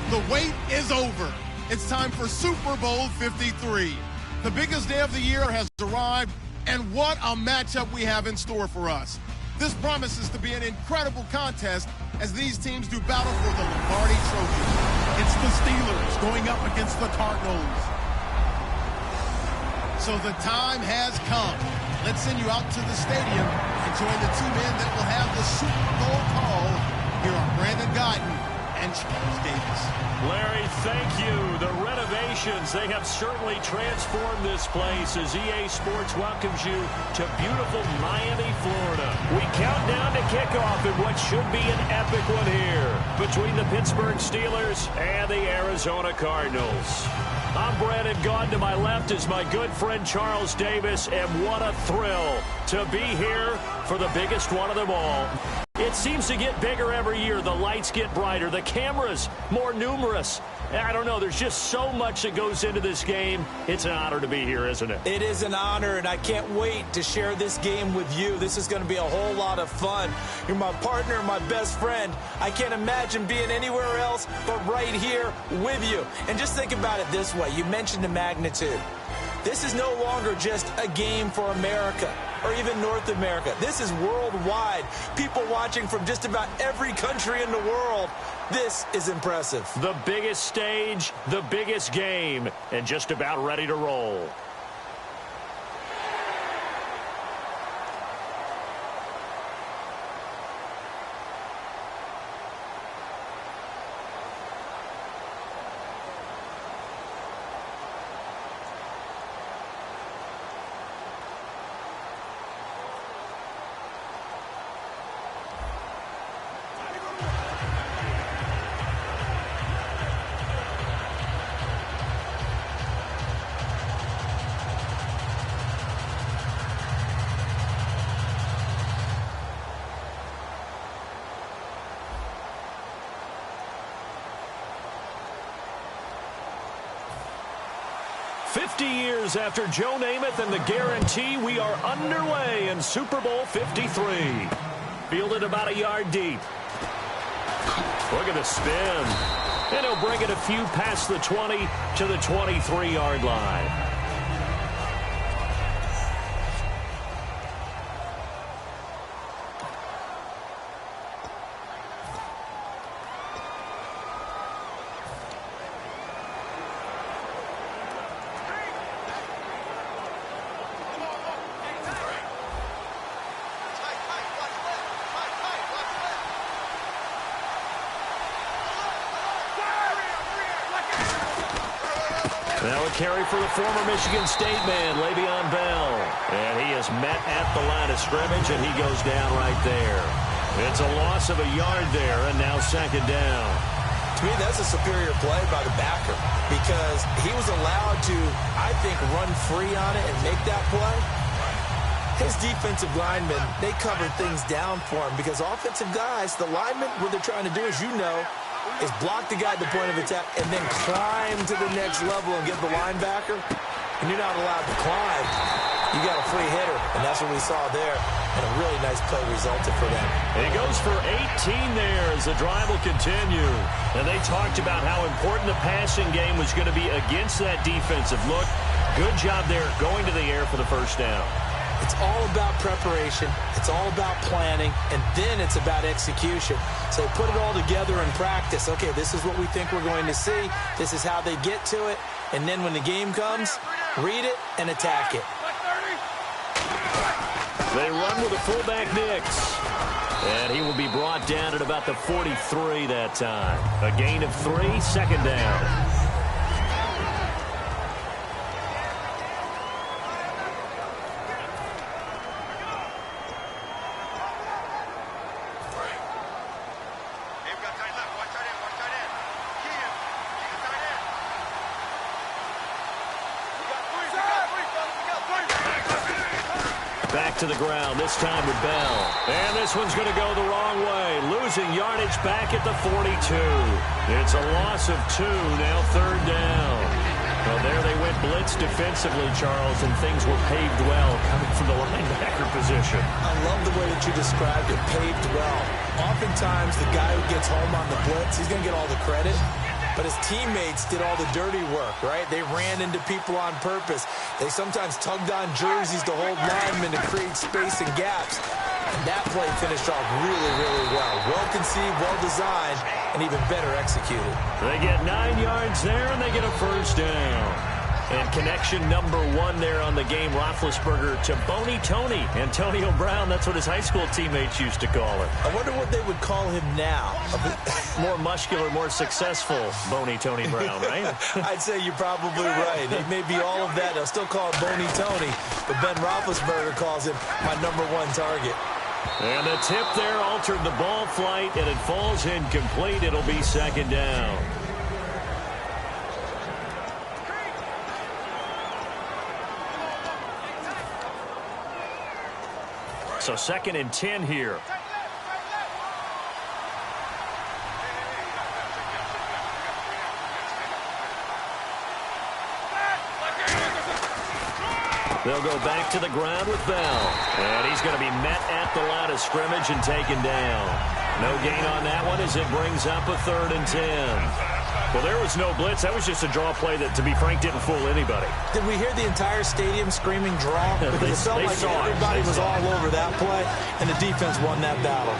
The wait is over. It's time for Super Bowl 53. The biggest day of the year has arrived, and what a matchup we have in store for us. This promises to be an incredible contest as these teams do battle for the Lombardi Trophy. It's the Steelers going up against the Cardinals. So the time has come. Let's send you out to the stadium and join the two men that will have the Super Bowl call. Here are Brandon Guyton and Charles Davis. Larry, thank you. The renovations, they have certainly transformed this place as EA Sports welcomes you to beautiful Miami, Florida. We count down to kickoff in what should be an epic one here between the Pittsburgh Steelers and the Arizona Cardinals. I'm Brandon Guyton. To my left is my good friend Charles Davis, and what a thrill to be here for the biggest one of them all. It seems to get bigger every year. The lights get brighter. The cameras more numerous. I don't know. There's just so much that goes into this game. It's an honor to be here, isn't it? It is an honor, and I can't wait to share this game with you. This is going to be a whole lot of fun. You're my partner, my best friend. I can't imagine being anywhere else but right here with you. And just think about it this way. You mentioned the magnitude. This is no longer just a game for America or even North America. This is worldwide. People watching from just about every country in the world. This is impressive. The biggest stage, the biggest game, and just about ready to roll. Years after Joe Namath and the guarantee, we are underway in Super Bowl 53. Fielded about a yard deep. Look at the spin. And he'll bring it a few past the 20 to the 23-yard line. Now a carry for the former Michigan State man, Le'Veon Bell. And he is met at the line of scrimmage, and he goes down right there. It's a loss of a yard there, and now second down. To me, that's a superior play by the backer because he was allowed to, I think, run free on it and make that play. His defensive linemen, they covered things down for him because offensive guys, the linemen, what they're trying to do, as you know, is block the guy at the point of attack and then climb to the next level and get the linebacker. And you're not allowed to climb. You got a free hitter, and that's what we saw there. And a really nice play resulted for them. And he goes for 18 there as the drive will continue. And they talked about how important the passing game was going to be against that defensive look. Good job there going to the air for the first down. It's all about preparation. It's all about planning. And then it's about execution. So put it all together in practice. Okay, this is what we think we're going to see. This is how they get to it. And then when the game comes, read it and attack it. They run with a fullback Nix. And he will be brought down at about the 43 that time. A gain of 3, second down. To the ground, this time with Bell. And this one's going to go the wrong way. Losing yardage back at the 42. It's a loss of 2, now third down. Well, there they went blitz defensively, Charles, and things were paved well coming from the linebacker position. I love the way that you described it, paved well. Oftentimes, the guy who gets home on the blitz, he's going to get all the credit. but his teammates did all the dirty work, right? They ran into people on purpose. They sometimes tugged on jerseys to hold linemen to create space and gaps. And that play finished off really, really well. Well-conceived, well-designed, and even better executed. They get 9 yards there, and they get a first down. And connection number 1 there on the game, Roethlisberger to Boney Tony. Antonio Brown, that's what his high school teammates used to call him. I wonder what they would call him now. More muscular, more successful Boney Tony Brown, right? I'd say you're probably right. It may be all of that. They'll still call him Boney Tony, but Ben Roethlisberger calls him my #1 target. And the tip there altered the ball flight, and it falls incomplete. It'll be second down. So 2nd and 10 here. They'll go back to the ground with Bell. And he's going to be met at the line of scrimmage and taken down. No gain on that one as it brings up a 3rd and 10. Well, there was no blitz. That was just a draw play that, to be frank, didn't fool anybody. Did we hear the entire stadium screaming draw? Because it felt like everybody was all over that play, and the defense won that battle.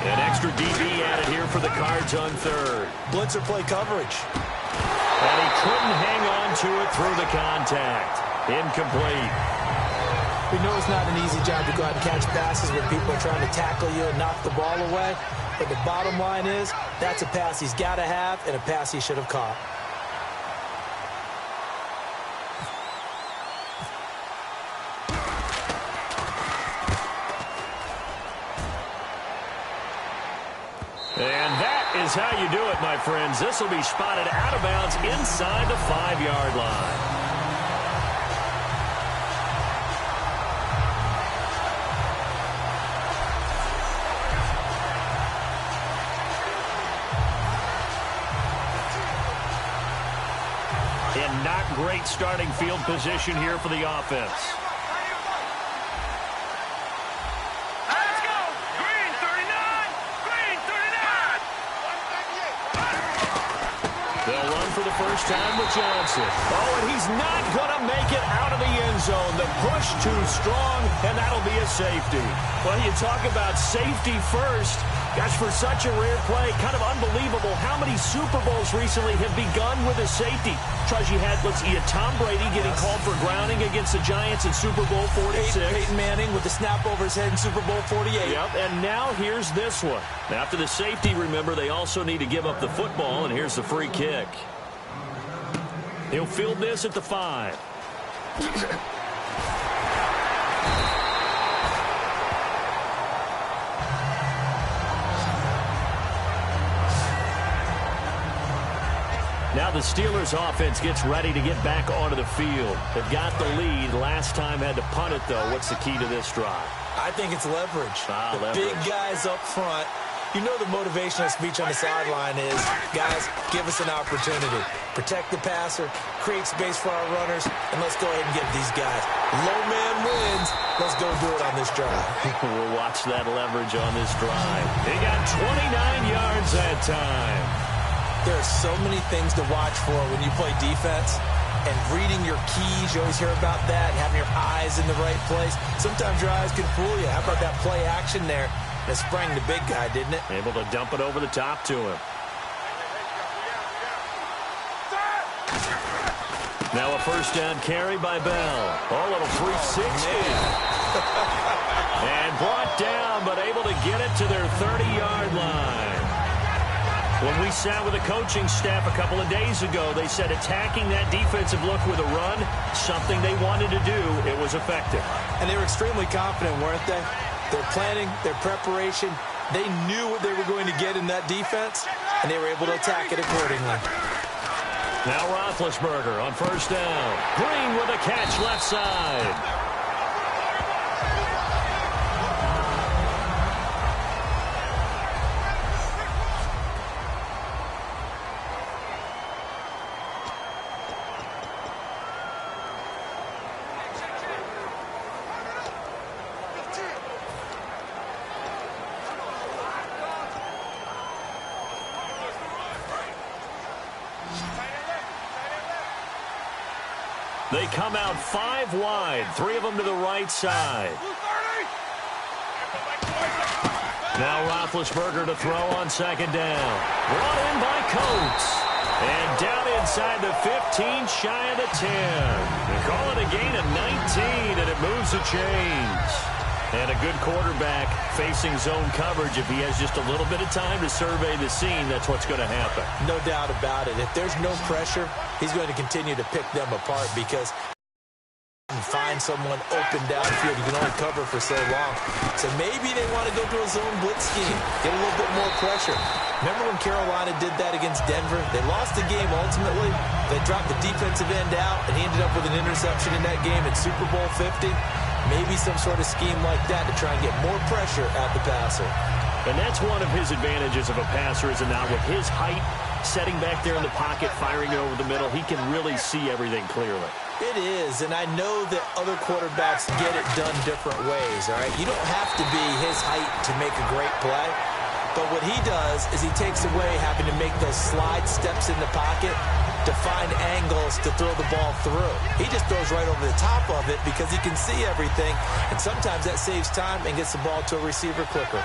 An extra DB added here for the Cards on 3rd. Blitzer play coverage. And he couldn't hang on to it through the contact. Incomplete. We know it's not an easy job to go out and catch passes when people are trying to tackle you and knock the ball away. But the bottom line is, that's a pass he's got to have and a pass he should have caught. And that is how you do it, my friends. This will be spotted out of bounds inside the 5-yard line. And not great starting field position here for the offense. Let's go! Green 39! Green 39! They'll run for the first time with Johnson. Oh, and he's not going to make it out of the end zone. The push too strong, and that'll be a safety. Well, you talk about safety first. Gosh, for such a rare play, kind of unbelievable how many Super Bowls recently have begun with a safety. Because you had Tom Brady getting called for grounding against the Giants in Super Bowl 46. Peyton Manning with the snap over his head in Super Bowl 48. Yep, and now here's this one. After the safety, remember, they also need to give up the football, and here's the free kick. He'll field this at the 5. Now the Steelers offense gets ready to get back onto the field. They've got the lead. Last time had to punt it, though. What's the key to this drive? I think it's leverage. Leverage. Big guys up front. You know the motivational speech on the sideline is, guys, give us an opportunity. Protect the passer, create space for our runners, and let's go ahead and get these guys. Low man wins. Let's go do it on this drive. We'll watch that leverage on this drive. He got 29 yards that time. There are so many things to watch for when you play defense. And reading your keys, you always hear about that, and having your eyes in the right place. Sometimes your eyes can fool you. How about that play action there? That sprang the big guy, didn't it? Able to dump it over the top to him. Now a first down carry by Bell. Oh, a little 360. And brought down, but able to get it to their 30-yard line. When we sat with the coaching staff a couple of days ago, they said attacking that defensive look with a run, something they wanted to do, it was effective. And they were extremely confident, weren't they? Their planning, their preparation, they knew what they were going to get in that defense, and they were able to attack it accordingly. Now Roethlisberger on first down. Green with a catch left side. They come out 5 wide, 3 of them to the right side. Now Roethlisberger to throw on second down. Brought in by Coates. And down inside the 15, shy of the 10. They call it a gain of 19, and it moves the chains. And a good quarterback facing zone coverage. If he has just a little bit of time to survey the scene, that's what's going to happen. No doubt about it. If there's no pressure, he's going to continue to pick them apart because find someone open downfield. You can only cover for so long. So maybe they want to go to a zone blitz scheme, get a little bit more pressure. Remember when Carolina did that against Denver? They lost the game ultimately. They dropped the defensive end out, and he ended up with an interception in that game in Super Bowl 50. Maybe some sort of scheme like that to try and get more pressure at the passer. And that's one of his advantages of a passer, is not with his height, setting back there in the pocket, firing it over the middle, he can really see everything clearly. It is, and I know that other quarterbacks get it done different ways, all right? You don't have to be his height to make a great play, but what he does is he takes away having to make those slide steps in the pocket to find angles to throw the ball through. He just throws right over the top of it because he can see everything, and sometimes that saves time and gets the ball to a receiver quicker.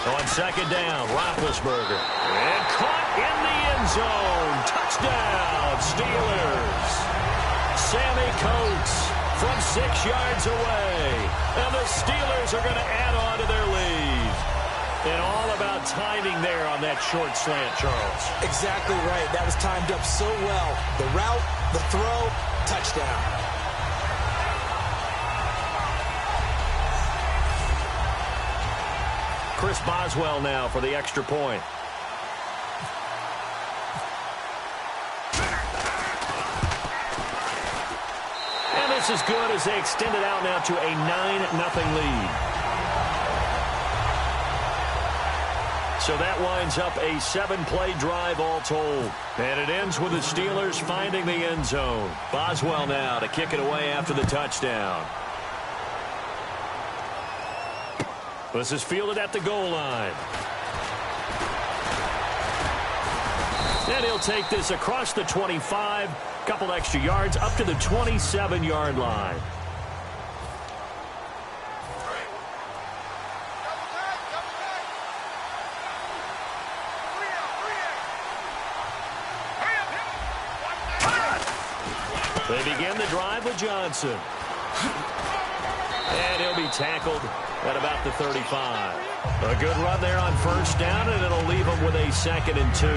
On second down, Roethlisberger. And caught in the end zone. Touchdown, Steelers. Sammy Coates from 6 yards away. And the Steelers are going to add on to their lead. And all about timing there on that short slant, Charles. Exactly right. That was timed up so well. The route, the throw, touchdown. Chris Boswell now for the extra point. And this is good as they extend it out now to a 9-0 lead. So that winds up a 7-play drive all told. And it ends with the Steelers finding the end zone. Boswell now to kick it away after the touchdown. This is fielded at the goal line. And he'll take this across the 25, couple extra yards, up to the 27-yard line. They begin the drive with Johnson. And he'll be tackled at about the 35. A good run there on first down, and it'll leave him with a 2nd and 2.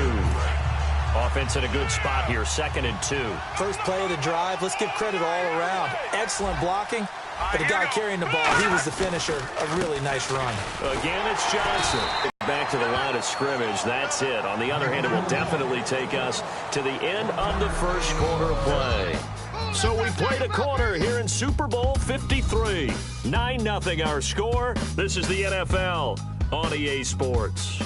Offense in a good spot here, 2nd and 2. First play of the drive, let's give credit all around. Excellent blocking, but the guy carrying the ball, he was the finisher. A really nice run. Again, it's Johnson. Back to the line of scrimmage. That's it. On the other hand, it will definitely take us to the end of the first quarter play. So we played a quarter here in Super Bowl 53. 9-0 our score. This is the NFL on EA Sports.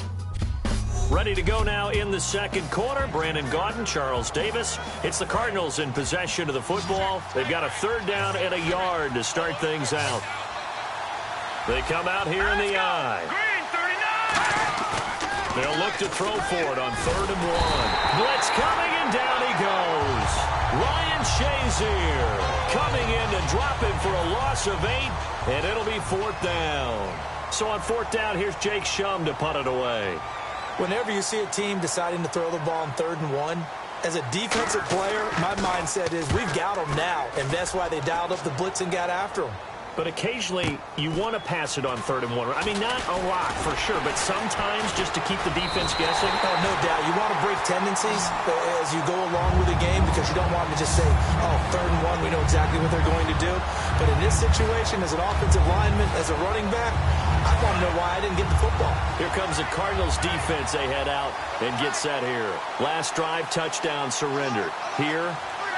Ready to go now in the second quarter. Brandon Gaudin, Charles Davis. It's the Cardinals in possession of the football. They've got a 3rd down and a yard to start things out. They come out here in the I. They'll look to throw for it on 3rd and 1. Blitz coming, and down he goes. Ryan Shazier coming in to drop him for a loss of 8, and it'll be 4th down. So on 4th down, here's Jake Shum to punt it away. Whenever you see a team deciding to throw the ball on 3rd and 1, as a defensive player, my mindset is we've got them now, and that's why they dialed up the blitz and got after them. But occasionally, you want to pass it on 3rd and 1. I mean, not a lot for sure, but sometimes just to keep the defense guessing. Oh, no doubt. You want to break tendencies as you go along with the game because you don't want to just say, oh, 3rd and 1, we know exactly what they're going to do. But in this situation, as an offensive lineman, as a running back, I want to know why I didn't get the football. Here comes the Cardinals defense. They head out and get set here. Last drive, touchdown, surrendered. Here,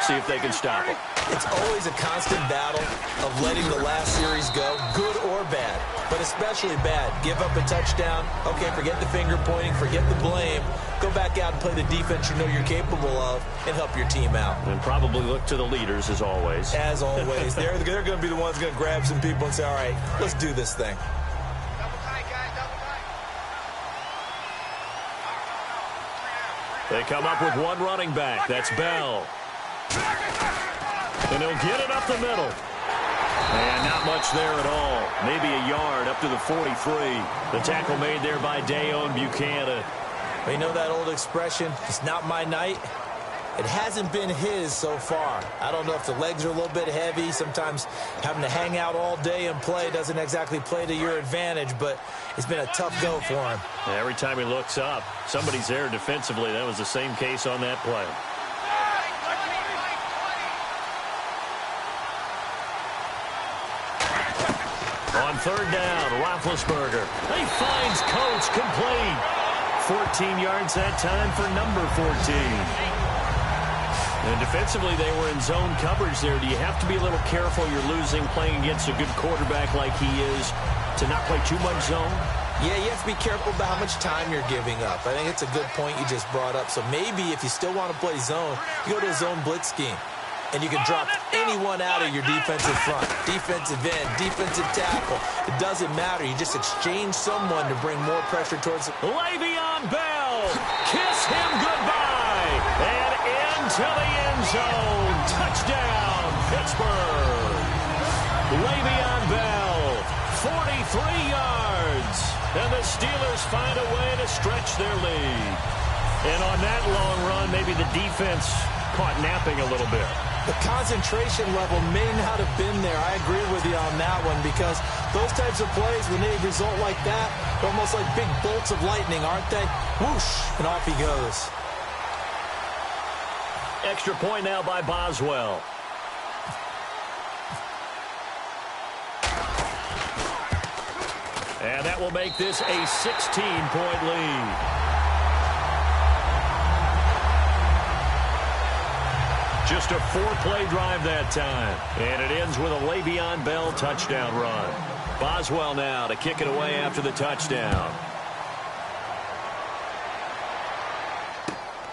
see if they can stop it. It's always a constant battle of letting the last series go, good or bad, but especially bad. Give up a touchdown. Okay, forget the finger pointing, forget the blame. Go back out and play the defense you know you're capable of and help your team out. And probably look to the leaders as always. As always. They're going to be the ones going to grab some people and say, all right, let's do this thing. They come up with one running back. That's Bell. And he'll get it up the middle. And not much there at all. Maybe a yard up to the 43. The tackle made there by Dayon Buchanan. Well, you know that old expression, it's not my night? It hasn't been his so far. I don't know if the legs are a little bit heavy. Sometimes having to hang out all day and play doesn't exactly play to your advantage, but it's been a tough go for him. Every time he looks up, somebody's there defensively. That was the same case on that play. On third down, Roethlisberger. He finds Coates complete. 14 yards that time for number 14. And defensively, they were in zone coverage there. Do you have to be a little careful? You're losing playing against a good quarterback like he is to not play too much zone? Yeah, you have to be careful about how much time you're giving up. I think it's a good point you just brought up. So maybe if you still want to play zone, you go to a zone blitz scheme. And you can drop anyone out of your defensive front. Defensive end, defensive tackle. It doesn't matter. You just exchange someone to bring more pressure towards... Le'Veon Bell! Kiss him goodbye! And into the end zone. Touchdown, Pittsburgh! Le'Veon Bell, 43 yards. And the Steelers find a way to stretch their lead. And on that long run, maybe the defense caught napping a little bit. The concentration level may not have been there. I agree with you on that one because those types of plays, when they result like that, they're almost like big bolts of lightning, aren't they? Whoosh, and off he goes. Extra point now by Boswell. And that will make this a 16-point lead. Just a 4-play drive that time. And it ends with a Le'Veon Bell touchdown run. Boswell now to kick it away after the touchdown.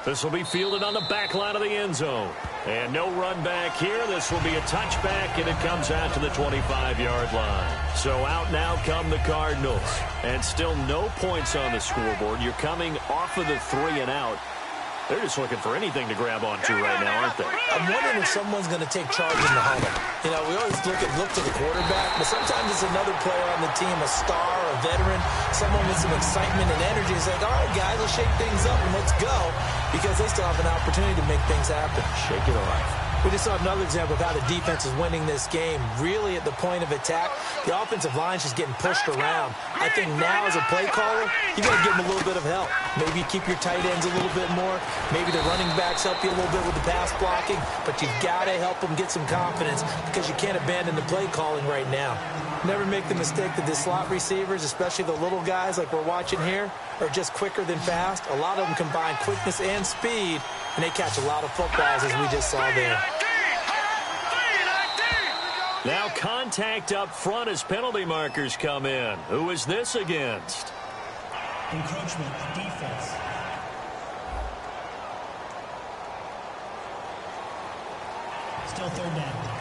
This will be fielded on the back line of the end zone. And no run back here. This will be a touchback, and it comes out to the 25-yard line. So out now come the Cardinals. And still no points on the scoreboard. You're coming off of the 3 and out. They're just looking for anything to grab onto right now, aren't they? I'm wondering if someone's going to take charge in the huddle. You know, we always look to the quarterback, but sometimes it's another player on the team, a star, a veteran, someone with some excitement and energy. It's like, all right, guys, let's shake things up and let's go, because they still have an opportunity to make things happen. Shake it off. We just saw another example of how the defense is winning this game. Really at the point of attack, the offensive line's just getting pushed around. I think now as a play caller, you got to give them a little bit of help. Maybe you keep your tight ends a little bit more. Maybe the running backs help you a little bit with the pass blocking. But you've got to help them get some confidence because you can't abandon the play calling right now. Never make the mistake that the slot receivers, especially the little guys like we're watching here, are just quicker than fast. A lot of them combine quickness and speed, and they catch a lot of footballs as we just saw there. Now contact up front as penalty markers come in. Who is this against? Encroachment, defense. Still third down.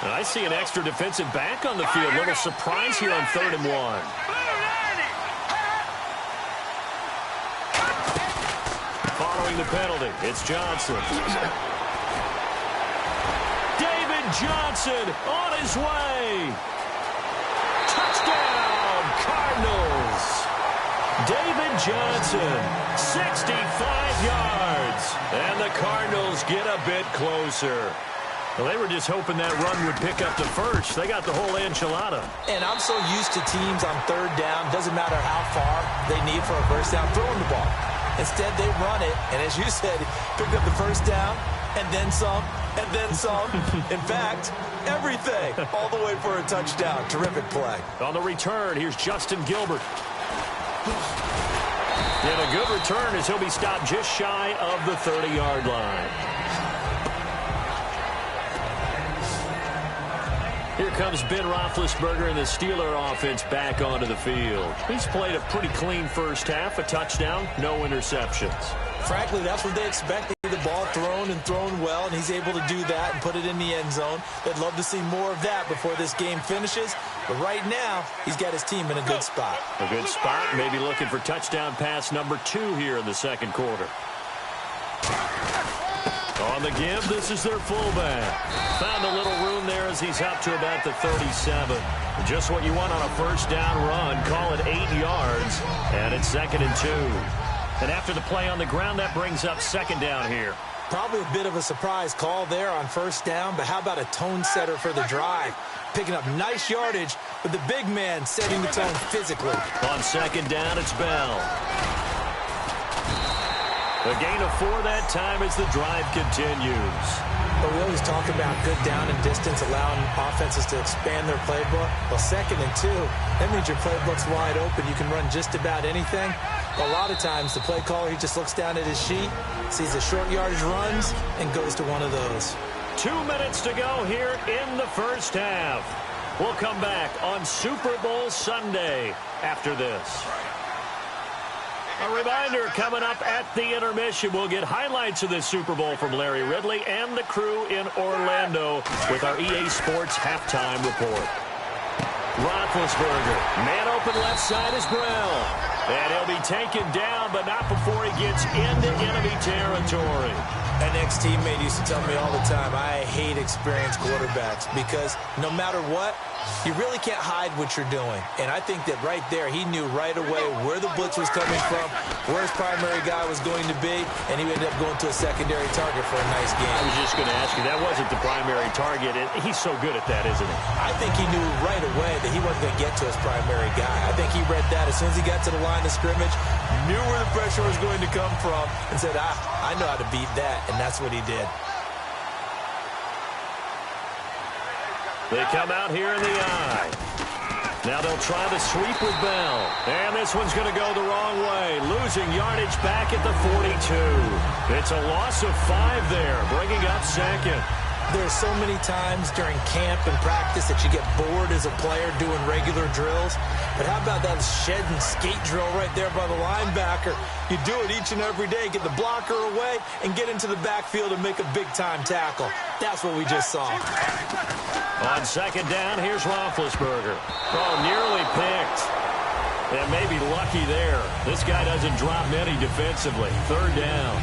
And I see an extra defensive back on the field. Little surprise here on 3rd and 1. Following the penalty, it's Johnson. David Johnson on his way. Touchdown, Cardinals. David Johnson, 65 yards. And the Cardinals get a bit closer. Well, they were just hoping that run would pick up the first. They got the whole enchilada. And I'm so used to teams on 3rd down, doesn't matter how far they need for a first down, throwing the ball. Instead, they run it, and as you said, pick up the first down, and then some, and then some. In fact, everything, all the way for a touchdown. Terrific play. On the return, here's Justin Gilbert. And a good return as he'll be stopped just shy of the 30-yard line. Here comes Ben Roethlisberger and the Steeler offense back onto the field. He's played a pretty clean first half, a touchdown, no interceptions. Frankly, that's what they expected. The ball thrown and thrown well, and he's able to do that and put it in the end zone. They'd love to see more of that before this game finishes. But right now, he's got his team in a good spot. A good spot, maybe looking for touchdown pass number 2 here in the second quarter. On the give, this is their fullback. Found a little room there as he's up to about the 37. Just what you want on a first down run. Call it 8 yards, and it's 2nd and 2. And after the play on the ground, that brings up 2nd down here. Probably a bit of a surprise call there on first down, but how about a tone setter for the drive? Picking up nice yardage with the big man setting the tone physically. On 2nd down, it's Bell. A gain of 4 that time as the drive continues. But we always talk about good down and distance, allowing offenses to expand their playbook. Well, 2nd and 2, that means your playbook's wide open. You can run just about anything. A lot of times, the play caller, he just looks down at his sheet, sees the short yardage runs, and goes to one of those. 2 minutes to go here in the first half. We'll come back on Super Bowl Sunday after this. A reminder, coming up at the intermission, we'll get highlights of this Super Bowl from Larry Ridley and the crew in Orlando with our EA Sports halftime report. Roethlisberger, man open left side is Brown. And he'll be taken down, but not before he gets into enemy territory. An ex-teammate used to tell me all the time, I hate experienced quarterbacks because no matter what, you really can't hide what you're doing. And I think that right there, he knew right away where the blitz was coming from, where his primary guy was going to be, and he ended up going to a secondary target for a nice game. I was just going to ask you, that wasn't the primary target. He's so good at that, isn't he? I think he knew right away that he wasn't going to get to his primary guy. I think he read that as soon as he got to the line of scrimmage, knew where the pressure was going to come from, and said, I know how to beat that, and that's what he did. They come out here in the eye. Now they'll try the sweep with Bell. And this one's going to go the wrong way. Losing yardage back at the 42. It's a loss of 5 there, bringing up 2nd. There's so many times during camp and practice that you get bored as a player doing regular drills. But how about that shed and skate drill right there by the linebacker? You do it each and every day. Get the blocker away and get into the backfield and make a big-time tackle. That's what we just saw. On 2nd down, here's Roethlisberger. Oh, nearly picked. And maybe lucky there. This guy doesn't drop many defensively. 3rd down.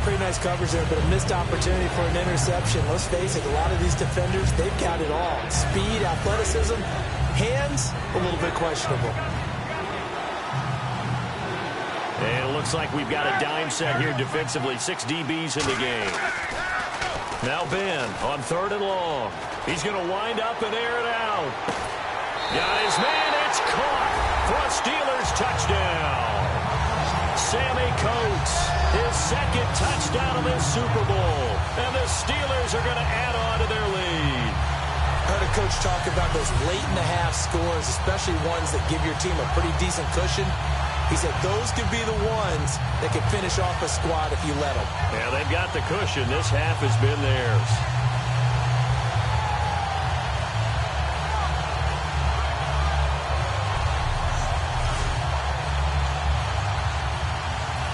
Pretty nice coverage there, but a missed opportunity for an interception. Let's face it, a lot of these defenders, they've got it all. Speed, athleticism, hands, a little bit questionable. And it looks like we've got a dime set here defensively. 6 DBs in the game. Now Ben on 3rd and long. He's going to wind up and air it out. Got his man, it's caught for a Steelers touchdown. Sammy Coates, his 2nd touchdown of this Super Bowl. And the Steelers are going to add on to their lead. I heard a coach talk about those late-in-the-half scores, especially ones that give your team a pretty decent cushion. He said those could be the ones that could finish off a squad if you let them. Yeah, they've got the cushion. This half has been theirs.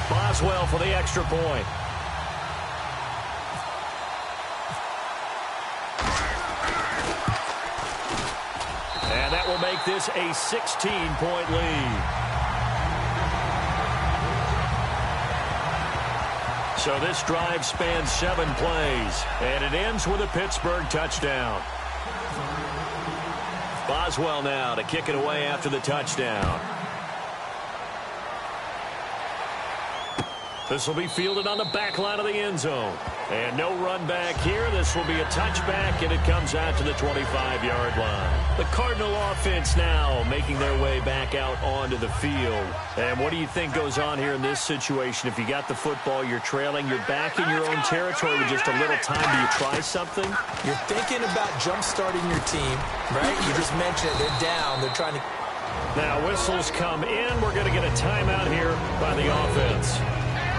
Boswell for the extra point. And that will make this a 16-point lead. So this drive spans 7 plays, and it ends with a Pittsburgh touchdown. Boswell now to kick it away after the touchdown. This will be fielded on the back line of the end zone. And no run back here. This will be a touchback, and it comes out to the 25-yard line. The Cardinal offense now making their way back out onto the field. And what do you think goes on here in this situation? If you got the football, you're trailing, you're back in your own territory with just a little time. Do you try something? You're thinking about jump-starting your team, right? You just mentioned it. They're down. They're trying to... Now whistles come in. We're going to get a timeout here by the offense.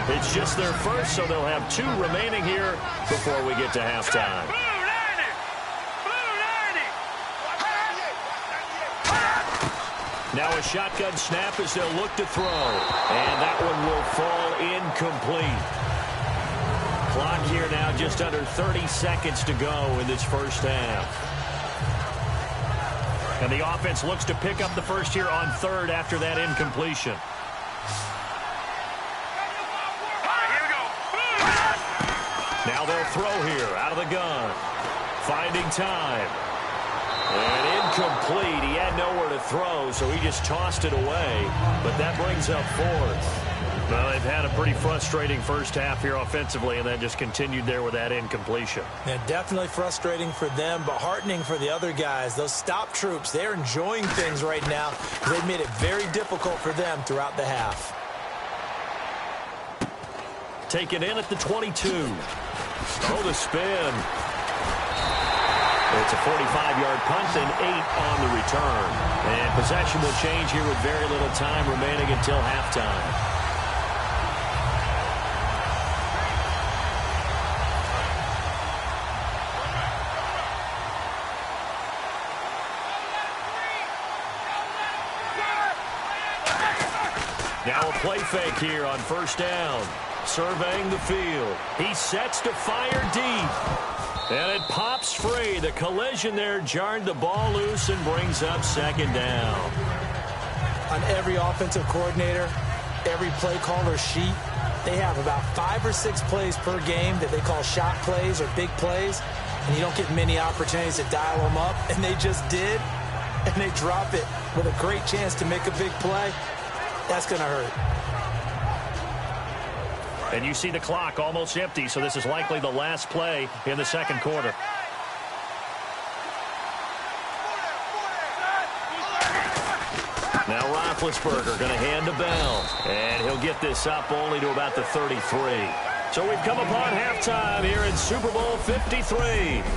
It's just their first, so they'll have 2 remaining here before we get to halftime. Now a shotgun snap as they'll look to throw. And that one will fall incomplete. Clock here now just under 30 seconds to go in this first half. And the offense looks to pick up the first here on third after that incompletion. Now they'll throw here out of the gun. Finding time. And incomplete. He had nowhere to throw, so he just tossed it away. But that brings up fourth. Well, they've had a pretty frustrating first half here offensively, and then just continued there with that incompletion. Yeah, definitely frustrating for them, but heartening for the other guys. Those stop troops, they're enjoying things right now. They've made it very difficult for them throughout the half. Take it in at the 22. Oh, the spin. It's a 45-yard punt and 8 on the return. And possession will change here with very little time remaining until halftime. Now a play fake here on first down. Surveying the field. He sets to fire deep. And it pops free. The collision there jarred the ball loose and brings up second down. On every offensive coordinator, every play caller sheet, they have about 5 or 6 plays per game that they call shot plays or big plays. And you don't get many opportunities to dial them up. And they just did. And they drop it with a great chance to make a big play. That's going to hurt. And you see the clock almost empty, so this is likely the last play in the second quarter. Now Roethlisberger going to hand to Bell. And he'll get this up only to about the 33. So we've come upon halftime here in Super Bowl 53.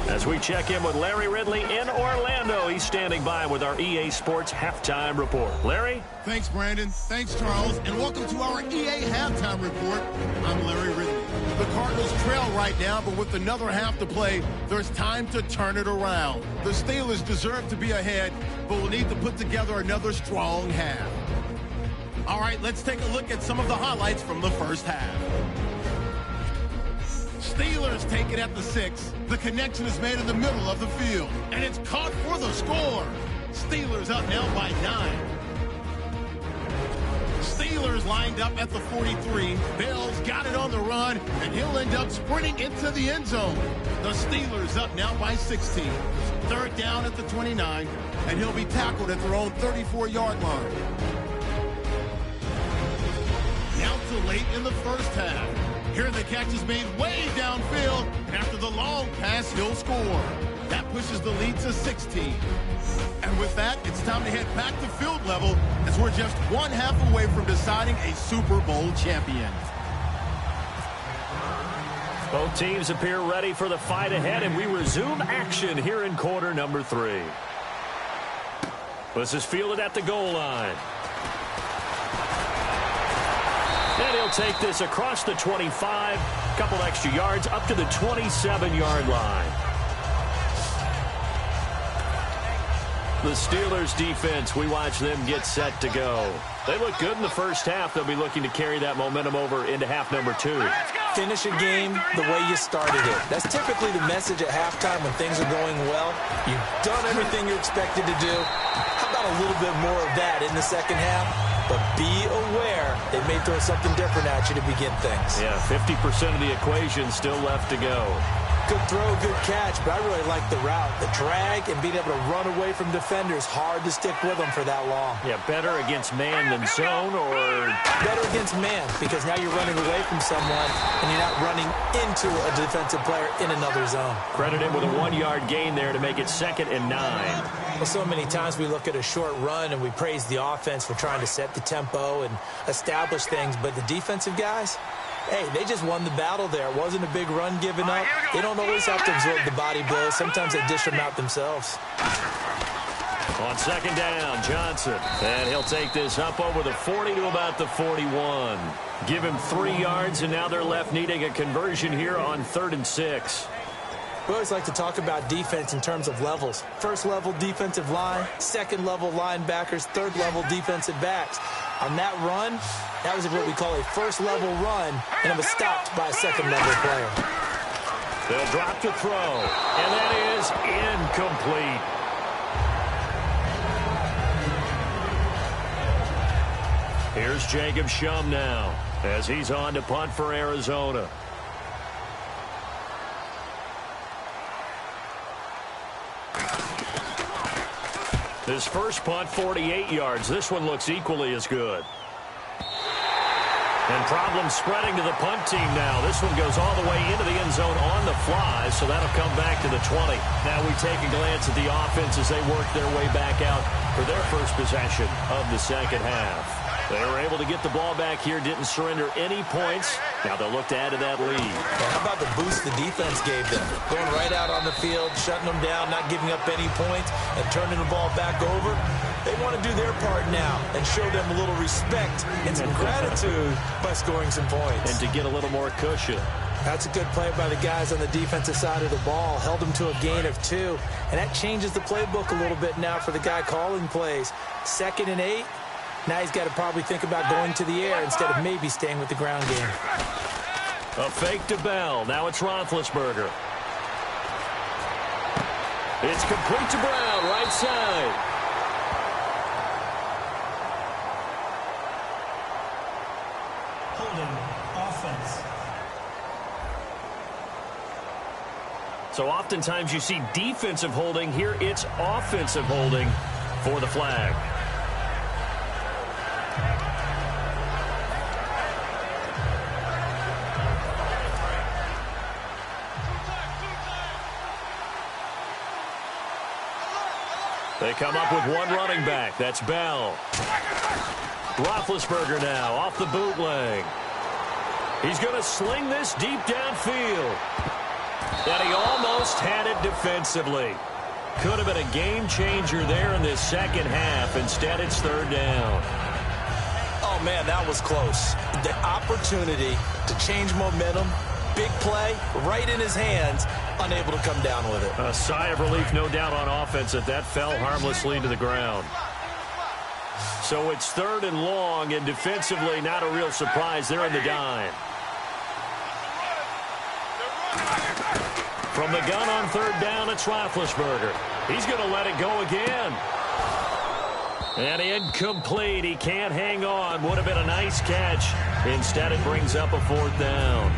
As we check in with Larry Ridley in Orlando. He's standing by with our EA Sports Halftime Report. Larry? Thanks, Brandon. Thanks, Charles. And welcome to our EA Halftime Report. I'm Larry Ridley. The Cardinals trail right now, but with another half to play, there's time to turn it around. The Steelers deserve to be ahead, but will need to put together another strong half. All right, let's take a look at some of the highlights from the first half. Steelers take it at the 6. The connection is made in the middle of the field, and it's caught for the score. Steelers up now by 9. Steelers lined up at the 43. Bell's got it on the run, and he'll end up sprinting into the end zone. The Steelers up now by 16. Third down at the 29, and he'll be tackled at their own 34-yard line. Now to late in the first half. Here the catch is made way downfield. After the long pass, he'll score. That pushes the lead to 16. And with that, it's time to head back to field level as we're just one half away from deciding a Super Bowl champion. Both teams appear ready for the fight ahead, and we resume action here in quarter number 3. This is fielded at the goal line. And he'll take this across the 25, couple extra yards up to the 27-yard line. The Steelers defense, we watch them get set to go. They look good in the first half. They'll be looking to carry that momentum over into half number 2. Finish a game the way you started it. That's typically the message at halftime when things are going well. You've done everything you're expected to do. How about a little bit more of that in the second half? But be aware they may throw something different at you to begin things. Yeah, 50% of the equation still left to go. Good throw, good catch, but I really like the route. The drag and being able to run away from defenders, hard to stick with them for that long. Yeah, better against man than zone, or better against man, because now you're running away from someone and you're not running into a defensive player in another zone. Credit him with a 1-yard gain there to make it 2nd and 9. Well, so many times we look at a short run and we praise the offense for trying to set the tempo and establish things, but the defensive guys, hey, they just won the battle there. It wasn't a big run given up. They don't always have to absorb the body blows. Sometimes they dish them out themselves. On 2nd down, Johnson. And he'll take this up over the 40 to about the 41. Give him 3 yards, and now they're left needing a conversion here on 3rd and 6. We always like to talk about defense in terms of levels. First level defensive line, second level linebackers, third level defensive backs. On that run, that was what we call a first level run, and it was stopped by a second level player. They'll drop to throw, and that is incomplete. Here's Jacob Shum now as he's on to punt for Arizona. His first punt, 48 yards. This one looks equally as good. And problems spreading to the punt team now. This one goes all the way into the end zone on the fly, so that'll come back to the 20. Now we take a glance at the offense as they work their way back out for their first possession of the second half. They were able to get the ball back here, didn't surrender any points. Now they'll look to add to that lead. How about the boost the defense gave them? Going right out on the field, shutting them down, not giving up any points, and turning the ball back over. They want to do their part now and show them a little respect and some gratitude by scoring some points. And to get a little more cushion. That's a good play by the guys on the defensive side of the ball. Held them to a gain of 2. And that changes the playbook a little bit now for the guy calling plays. 2nd and 8. Now he's got to probably think about going to the air instead of maybe staying with the ground game. A fake to Bell. Now it's Roethlisberger. It's complete to Brown, right side. Holding. Offense. So oftentimes you see defensive holding. Here it's offensive holding for the flag. They come up with one running back. That's Bell. Roethlisberger now off the bootleg. He's going to sling this deep downfield. And he almost had it defensively. Could have been a game changer there in this second half. Instead, it's 3rd down. Oh, man, that was close. The opportunity to change momentum, big play, right in his hands, unable to come down with it. A sigh of relief, no doubt, on offense that fell harmlessly to the ground. So it's 3rd and long, and defensively, not a real surprise. They're in the dime. From the gun on 3rd down, it's Roethlisberger. He's going to let it go again. And incomplete. He can't hang on. Would have been a nice catch. Instead, it brings up a 4th down.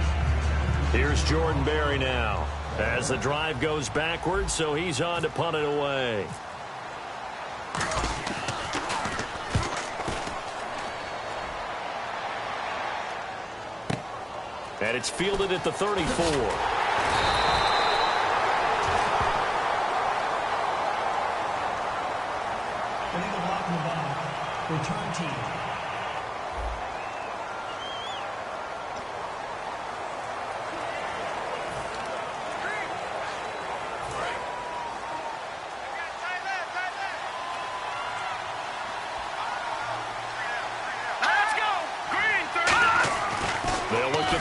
Here's Jordan Berry now as the drive goes backwards, so he's on to punt it away. And it's fielded at the 34. Illegal block in the back. Return team.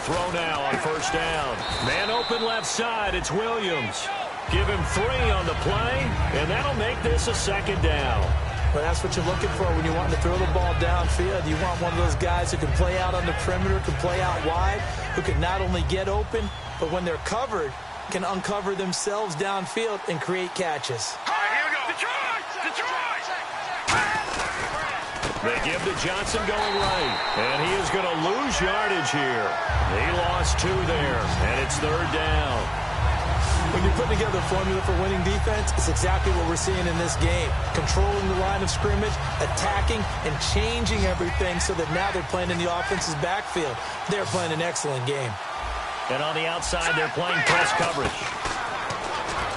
Throw now on 1st down. Man open left side. It's Williams. Give him 3 on the play, and that'll make this a 2nd down. Well, that's what you're looking for when you want to throw the ball downfield. You want one of those guys who can play out on the perimeter, can play out wide, who can not only get open, but when they're covered, can uncover themselves downfield and create catches. All right, here we go. Detroit! Detroit! They give to Johnson going right, and he is going to lose yardage here. He lost 2 there, and it's 3rd down. When you're putting together a formula for winning defense, it's exactly what we're seeing in this game. Controlling the line of scrimmage, attacking, and changing everything so that now they're playing in the offense's backfield. They're playing an excellent game. And on the outside, they're playing press coverage.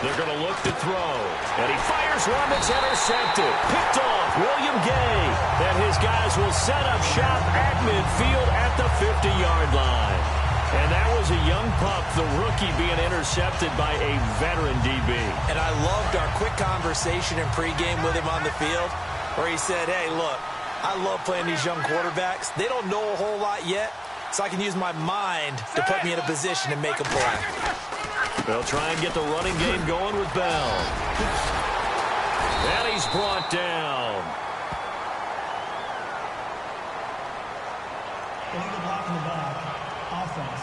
They're going to look to throw. And he fires one that's intercepted. Picked off William Gay. And his guys will set up shop at midfield at the 50-yard line. And that was a young pup, the rookie, being intercepted by a veteran DB. And I loved our quick conversation in pregame with him on the field where he said, hey, look, I love playing these young quarterbacks. They don't know a whole lot yet, so I can use my mind to put me in a position to make a play. They'll try and get the running game going with Bell. And he's brought down. Illegal block in the back. Offense.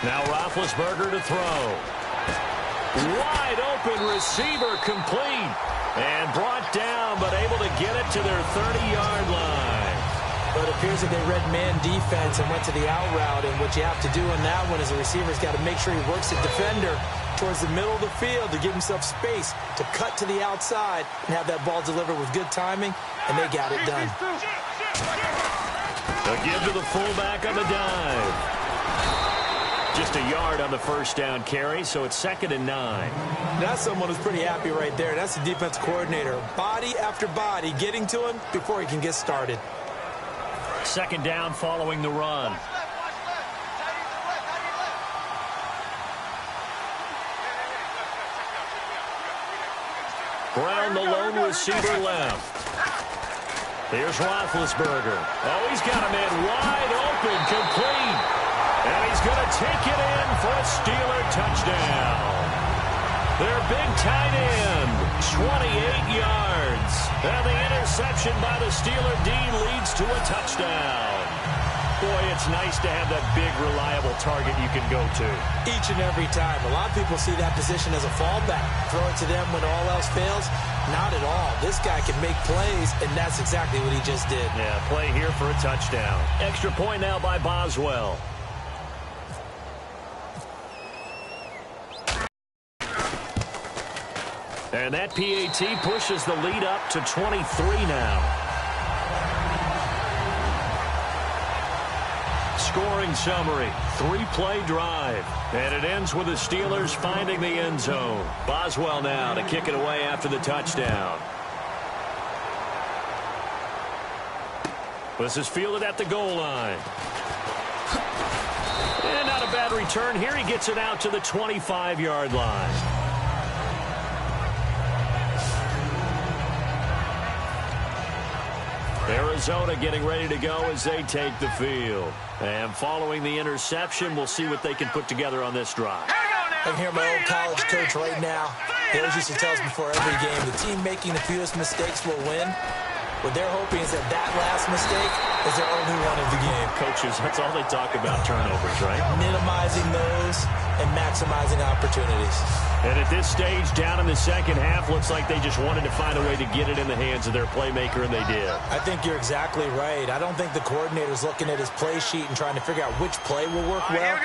Now Roethlisberger to throw. Wide open receiver complete. And brought down, but able to get it to their 30-yard line. But it appears that they read man defense and went to the out route. And what you have to do on that one is the receiver's got to make sure he works the defender towards the middle of the field to give himself space to cut to the outside and have that ball delivered with good timing, and they got it done. A give to the fullback on the dive. Just a yard on the first down carry, so it's 2nd and 9. That's someone who's pretty happy right there. That's the defense coordinator. Body after body getting to him before he can get started. 2nd down following the run. Brown, the lone receiver left. Here's Roethlisberger. Oh, he's got him in wide open, complete. And he's going to take it in for a Steeler touchdown. Their big tight end, 28 yards. And the interception by the Steeler D leads to a touchdown. Boy, it's nice to have that big, reliable target you can go to. Each and every time. A lot of people see that position as a fallback. Throw it to them when all else fails. Not at all. This guy can make plays, and that's exactly what he just did. Yeah, play here for a touchdown. Extra point now by Boswell. And that PAT pushes the lead up to 23 now. Scoring summary, 3-play drive. And it ends with the Steelers finding the end zone. Boswell now to kick it away after the touchdown. This is fielded at the goal line. And not a bad return here. He gets it out to the 25-yard line. Arizona getting ready to go as they take the field. And following the interception, we'll see what they can put together on this drive. I can hear my old college coach right now. He always used to tell us before every game, the team making the fewest mistakes will win. What they're hoping is that that last mistake is their only one of the game. Coaches, that's all they talk about, turnovers, right? Minimizing those and maximizing opportunities. And at this stage, down in the second half, looks like they just wanted to find a way to get it in the hands of their playmaker, and they did. I think you're exactly right. I don't think the coordinator's looking at his play sheet and trying to figure out which play will work well.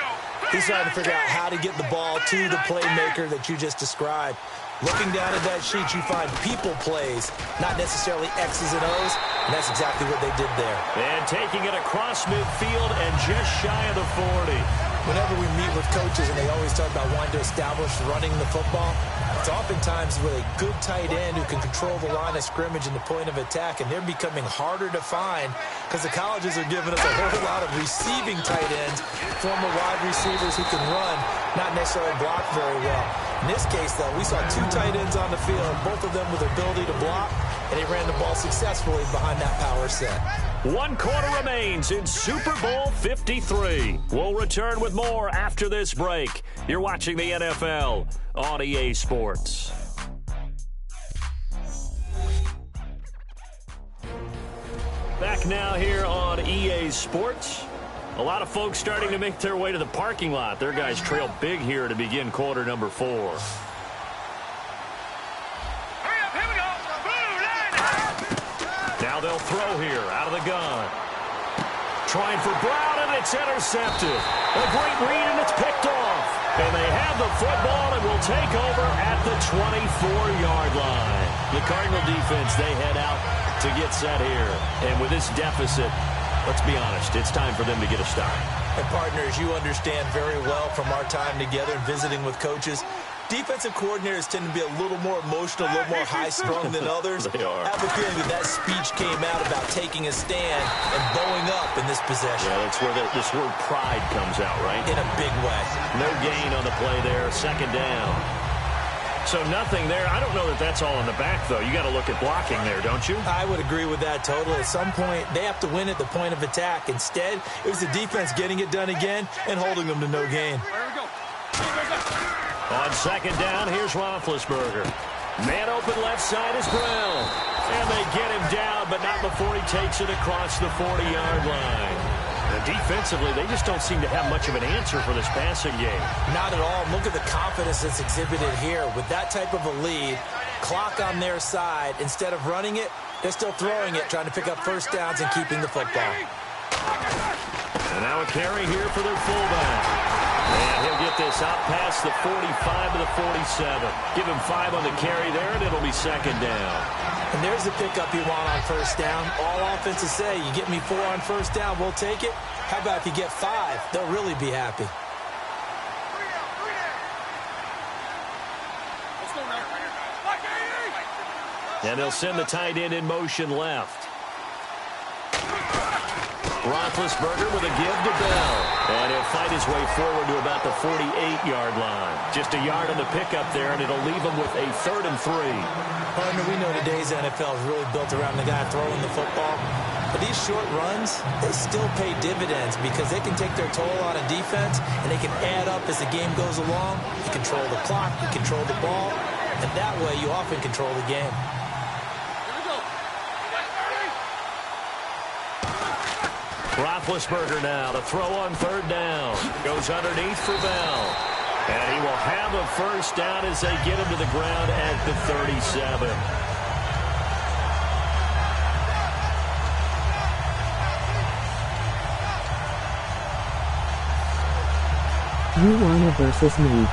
He's trying to figure out how to get the ball to the playmaker that you just described. Looking down at that sheet, you find people plays, not necessarily X's and O's, and that's exactly what they did there. And taking it across midfield and just shy of the 40. Whenever we meet with coaches and they always talk about wanting to establish running the football, it's oftentimes with a good tight end who can control the line of scrimmage and the point of attack, and they're becoming harder to find because the colleges are giving us a whole lot of receiving tight ends, former wide receivers who can run, not necessarily block very well. In this case, though, we saw 2 tight ends on the field, both of them with the ability to block, and they ran the ball successfully behind that power set. 1 quarter remains in Super Bowl 53. We'll return with more after this break. You're watching the NFL on EA Sports. Back now here on EA Sports. A lot of folks starting to make their way to the parking lot. Their guys trail big here to begin quarter number 4. Now they'll throw here out of the gun. Trying for Brown, and it's intercepted. A great read, and it's picked off. And they have the football and will take over at the 24-yard line. The Cardinal defense, they head out to get set here. And with this deficit, let's be honest, it's time for them to get a stop. And partners, you understand very well from our time together and visiting with coaches, defensive coordinators tend to be a little more emotional, a little more high-strung than others. They are. I have a feeling that speech came out about taking a stand and bowing up in this possession. Yeah, that's where this word pride comes out, right? In a big way. No gain on the play there, 2nd down. So nothing there. I don't know that that's all in the back, though. You got to look at blocking there, don't you? I would agree with that totally. At some point, they have to win at the point of attack. Instead, it was the defense getting it done again and holding them to no gain. On 2nd down, here's Roethlisberger. Man open left side is Brown. And they get him down, but not before he takes it across the 40-yard line. And And defensively, they just don't seem to have much of an answer for this passing game. Not at all. Look at the confidence that's exhibited here. With that type of a lead, clock on their side, instead of running it, they're still throwing it, trying to pick up first downs and keeping the football. And now a carry here for their fullback. And he'll get this out past the 45 to the 47. Give him 5 on the carry there, and it'll be second down. And there's the pickup you want on first down. All offenses say, you get me 4 on first down, we'll take it. How about if you get 5? They'll really be happy. And they'll send the tight end in motion left. Roethlisberger with a give to Bell. And he'll fight his way forward to about the 48-yard line. Just a yard on the pickup there, and it'll leave him with a 3rd and 3. Partner, we know today's NFL is really built around the guy throwing the football. But these short runs, they still pay dividends because they can take their toll on a defense, and they can add up as the game goes along. You control the clock, you control the ball, and that way you often control the game. Roethlisberger now to throw on 3rd down. Goes underneath for Bell. And he will have a first down as they get him to the ground at the 37. You wanna versus me.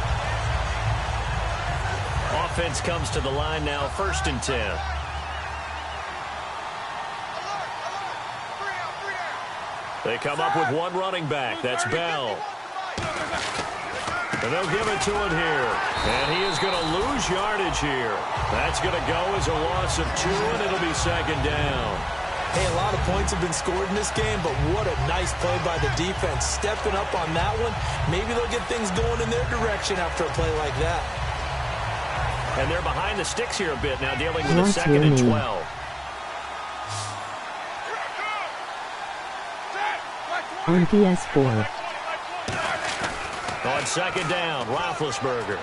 Offense comes to the line now, 1st and 10. They come up with one running back. That's Bell. And they'll give it to him here. And he is going to lose yardage here. That's going to go as a loss of 2, and it'll be second down. Hey, a lot of points have been scored in this game, but what a nice play by the defense. Stepping up on that one. Maybe they'll get things going in their direction after a play like that. And they're behind the sticks here a bit now, dealing with a 2nd and 12. On PS4. On 2nd down, Roethlisberger.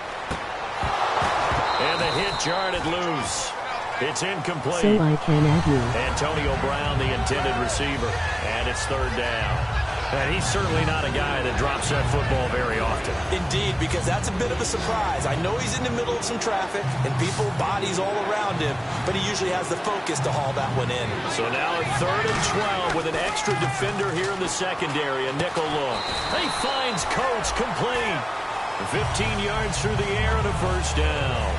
And the hit jarred loose. It's incomplete. So I can add you. Antonio Brown, the intended receiver. And it's 3rd down. And he's certainly not a guy that drops that football very often. Indeed, because that's a bit of a surprise. I know he's in the middle of some traffic and people, bodies all around him, but he usually has the focus to haul that one in. So now at 3rd and 12 with an extra defender here in the secondary, a nickel look. He finds Coates complete. 15 yards through the air and a first down.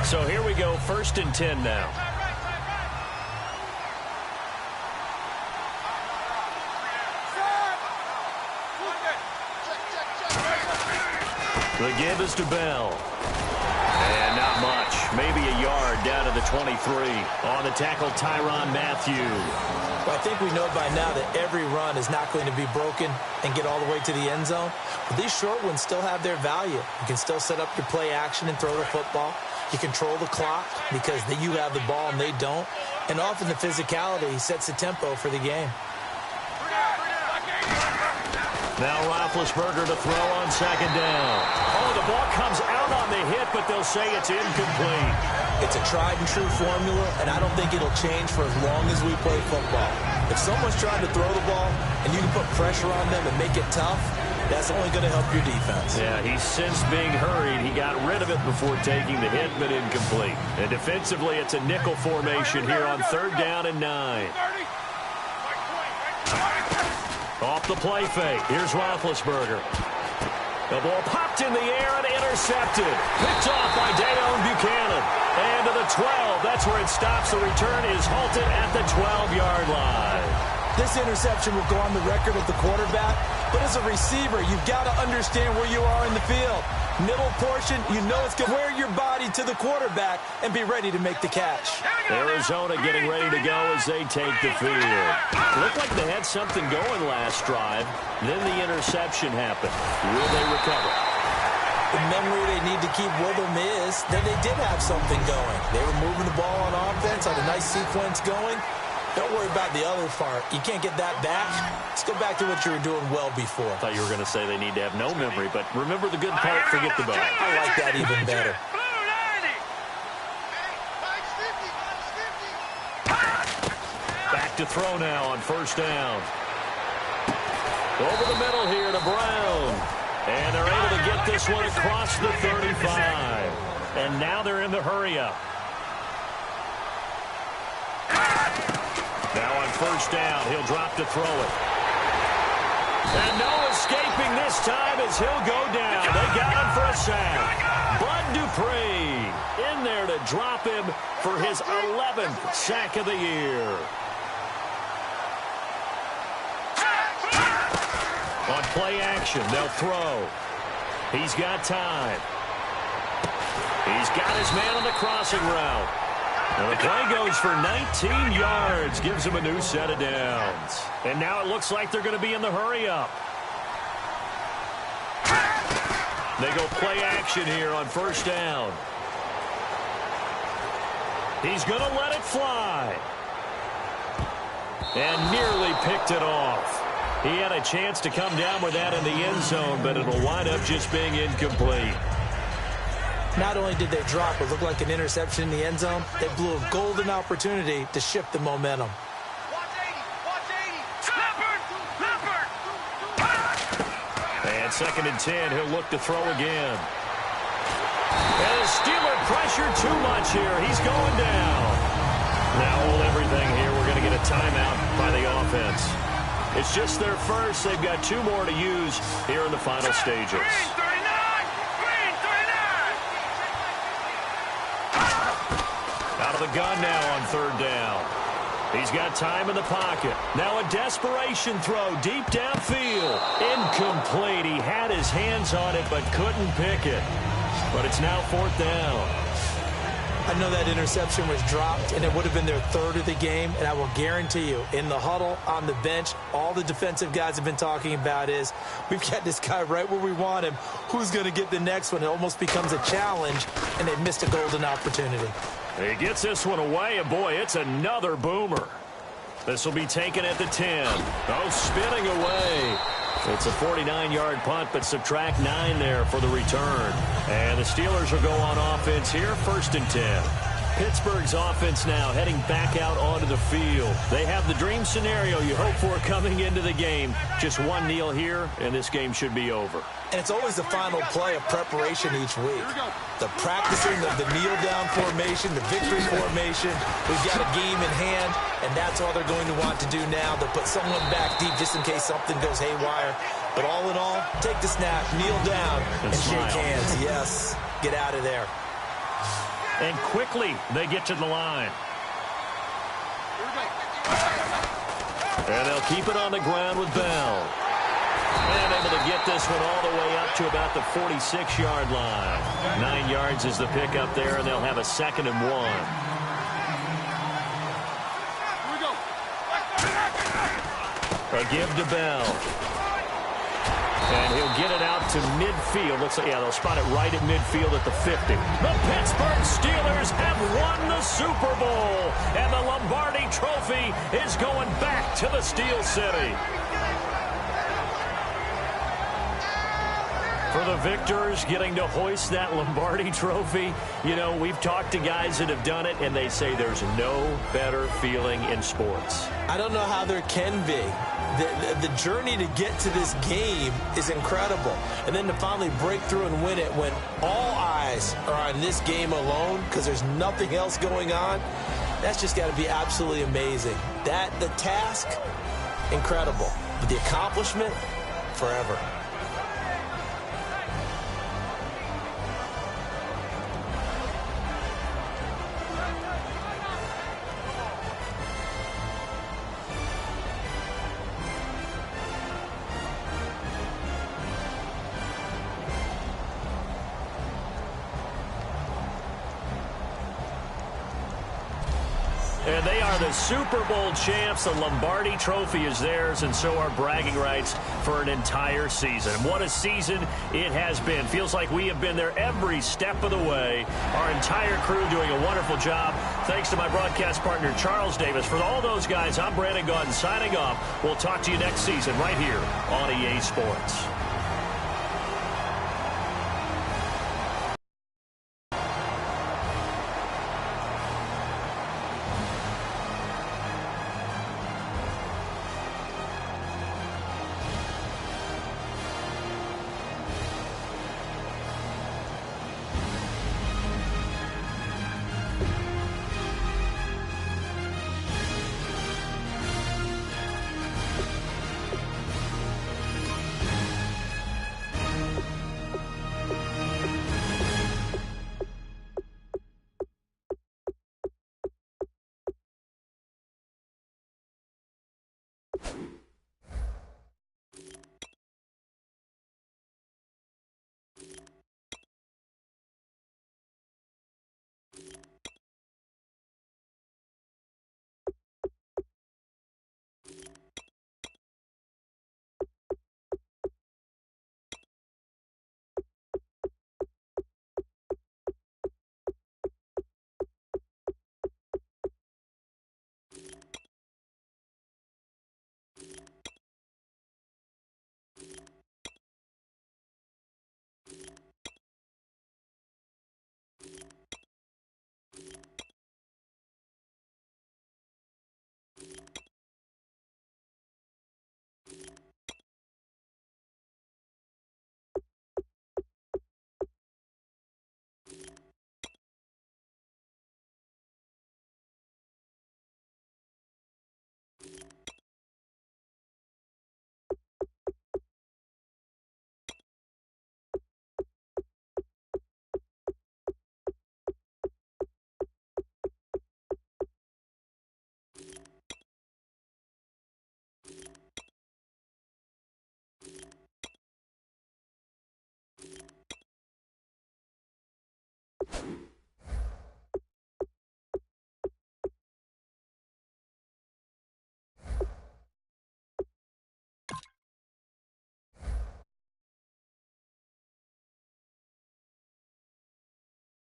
So here we go, 1st and 10 now. The give is to Bell. And not much. Maybe a yard down to the 23. On the tackle, Tyrann Mathieu. Well, I think we know by now that every run is not going to be broken and get all the way to the end zone. But these short ones still have their value. You can still set up your play action and throw the football. You control the clock because you have the ball and they don't. And often the physicality sets the tempo for the game. Now Roethlisberger to throw on 2nd down. Oh, the ball comes out on the hit, but they'll say it's incomplete. It's a tried-and-true formula, and I don't think it'll change for as long as we play football. If someone's trying to throw the ball and you can put pressure on them and make it tough, that's only going to help your defense. Yeah, he's since being hurried. He got rid of it before taking the hit, but incomplete. And defensively, it's a nickel formation here on 3rd down and 9. Off the play fake. Here's Roethlisberger. The ball popped in the air and intercepted. Picked off by Dayon Buchanan. And to the 12. That's where it stops. The return is halted at the 12-yard line. This interception will go on the record of the quarterback, but as a receiver, you've got to understand where you are in the field. Middle portion, you know it's going to wear your body to the quarterback and be ready to make the catch. Arizona getting ready to go as they take the field. Looked like they had something going last drive. Then the interception happened. Will they recover? The memory they need to keep with them is that they did have something going. They were moving the ball on offense, had a nice sequence going. Don't worry about the other part. You can't get that back. Let's go back to what you were doing well before. I thought you were going to say they need to have no memory, but remember the good part, forget the bad. I like that even better. Back to throw now on first down. Over the middle here to Brown. And they're able to get this one across the 35. And now they're in the hurry-up. Now on first down, he'll drop to throw it. And no escaping this time as he'll go down. They got him for a sack. Bud Dupree in there to drop him for his 11th sack of the year. On play action, they'll throw. He's got time. He's got his man on the crossing route. And the play goes for 19 yards, gives him a new set of downs. And now it looks like they're going to be in the hurry-up. They go play action here on first down. He's going to let it fly. And nearly picked it off. He had a chance to come down with that in the end zone, but it'll wind up just being incomplete. Not only did they drop it look like an interception in the end zone, they blew a golden opportunity to shift the momentum. And 2nd and 10, he'll look to throw again. And the Steeler pressure too much here. He's going down. Now hold everything here. We're going to get a timeout by the offense. It's just their first. They've got 2 more to use here in the final stages. Out of the gun now on 3rd down. He's got time in the pocket. Now a desperation throw deep downfield. Incomplete. He had his hands on it but couldn't pick it. But it's now 4th down. I know that interception was dropped, and it would have been their 3rd of the game, and I will guarantee you, in the huddle, on the bench, all the defensive guys have been talking about is, we've got this guy right where we want him. Who's going to get the next one? It almost becomes a challenge, and they've missed a golden opportunity. He gets this one away, and boy, it's another boomer. This will be taken at the 10. Oh, spinning away. It's a 49-yard punt, but subtract 9 there for the return. And the Steelers will go on offense here, 1st and 10. Pittsburgh's offense now heading back out onto the field. They have the dream scenario you hope for coming into the game. Just one kneel here, and this game should be over. And it's always the final play of preparation each week. The practicing of the kneel-down formation, the victory formation. We've got a game in hand, and that's all they're going to want to do now. They'll put someone back deep just in case something goes haywire. But all in all, take the snap, kneel down, and shake hands. Yes, get out of there. And quickly, they get to the line. And they'll keep it on the ground with Bell. And able to get this one all the way up to about the 46-yard line. 9 yards is the pickup there, and they'll have a 2nd and 1. A give to Bell. And he'll get it out to midfield. Looks like, yeah, they'll spot it right at midfield at the 50. The Pittsburgh Steelers have won the Super Bowl. And the Lombardi Trophy is going back to the Steel City. For the victors, getting to hoist that Lombardi Trophy, you know, we've talked to guys that have done it, and they say there's no better feeling in sports. I don't know how there can be. The journey to get to this game is incredible. And then to finally break through and win it when all eyes are on this game alone because there's nothing else going on, that's just got to be absolutely amazing. The task, incredible. But the accomplishment, forever. And they are the Super Bowl champs. The Lombardi Trophy is theirs, and so are bragging rights for an entire season. What a season it has been. Feels like we have been there every step of the way. Our entire crew doing a wonderful job. Thanks to my broadcast partner, Charles Davis. For all those guys, I'm Brandon Gaudin signing off. We'll talk to you next season right here on EA Sports.